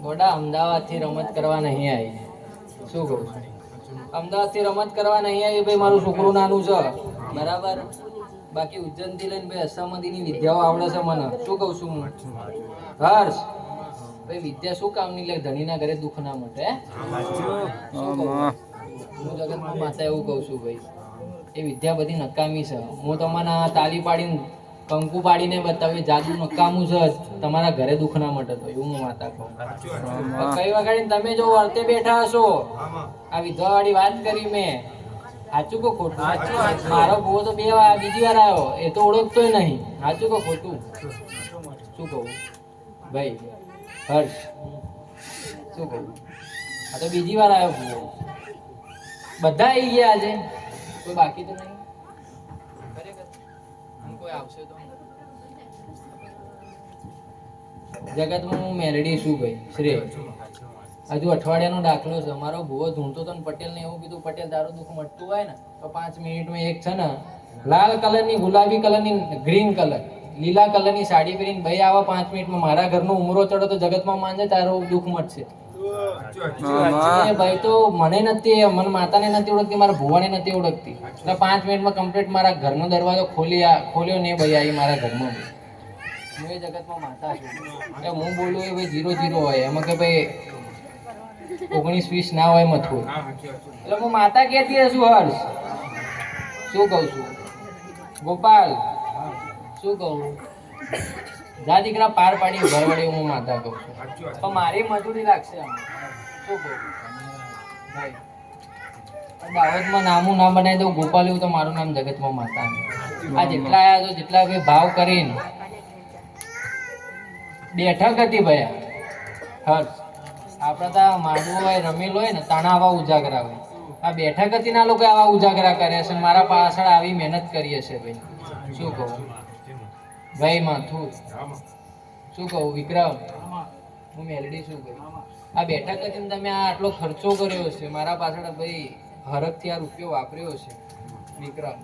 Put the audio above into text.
ગોડા અમદાવાદથી રમત કરવા નહીં આવી. શું કહું છું? અમદાવાદથી રમત કરવા નહીં આવી ભાઈ. મારું છોકરું નાનું છે બરાબર. બાકી ઉજ્જૈનથી લઈને ભાઈ અસામદીની વિદ્યાઓ આવડે છે મને. શું કહું છું હું? હર્ષ ભાઈ વિદ્યા શું કામની લે? ધણીના ઘરે દુઃખ ના મટે. શું કહું? હું જગતમાં માતા એવું કહું છું ભાઈ, એ વિદ્યા બધી નકામી છે. હું તમને તાલી પાડીને કંકુ પાડીને બતાવી જાદુ નકામું છે. તમારા ઘરે દુઃખ ના મટે તો એવું હું માતા કહું. કઈ વગાડીને તમે જો વર્તે બેઠા હશો, આ વિધવા વાળી વાત કરી મેં, સાચું કો ખોટું? મારો ભૂવો તો બીજી વાર આવ્યો, એ તો ઓળખતોય નહીં. સાચું કો ખોટું? શું કહું ભાઈ હર્ષ? શું કહું? આ તો બીજી વાર આવ્યો ભૂવો. બધા આવી ગયા આજે, કોઈ બાકી તો નહીં. ખરેખર કોઈ આવશે તો જગતમાં હું મેલડી છું ભાઈ. શ્રેય હજુ અઠવાડિયાનો દાખલો છે. મારો ભૂવો ધૂણતો હતો ને પટેલને એવું કીધું, પટેલ તારું દુઃખ મટતું હોય ને તો 5 મિનિટમાં એક છે ને લાલ કલરની, ગુલાબી કલરની, ગ્રીન કલર, લીલા કલરની સાડી પહેરીને ભાઈ આવા 5 મિનિટમાં મારા ઘરનો ઉમરો ચડો તો જગતમાં માનજે તારું દુઃખ મટશે. ભાઈ તો મને નથી, મને માતાને નથી ઓળખતી, મારા ભુવાને નથી ઓળખતી. એટલે 5 મિનિટમાં કમ્પ્લીટ મારા ઘરનો દરવાજો ખોલ્યો ને ભાઈ આવી મારા ઘરમાં. હું એ જગતમાં માતા છું. હું બોલું એ ભાઈ 0-0 હોય, એમાં કે ભાઈ 19-20 ના હોય મથું. એટલે હું માતા કહેતી હશું. હર્ષ શું કહું છું? ગોપાલ શું કહું? જા દીકરા પાર પાડી ઘર વડે હું માતા કહું છું. પણ મારી મજૂરી લાગશે. શું કહું ભાઈ? દાવતમાં નામું ના બનાવી દઉં ગોપાલ એવું તો મારું નામ જગતમાં માતા. આ જેટલા આવ્યા છો, જેટલા ભાઈ ભાવ કરીને બેઠક હતી ભાઈ. હર્ષ આપણે તો માંડવું હોય, રમેલ હોય ને તાણા આવા ઉજાગરા હોય. આ બેઠક હતી ના લોકો આવા ઉજાગરા કર્યા છે. મારા પાછળ આવી મહેનત કરીએ છે ભાઈ. શું કહું ભાઈ માથું? શું કહું વિક્રમ? હું મેલડી છું ભાઈ. આ બેઠક હતી તમે આટલો ખર્ચો કર્યો છે મારા પાછળ ભાઈ. હરખથી આ રૂપિયો વાપર્યો છે વિક્રમ.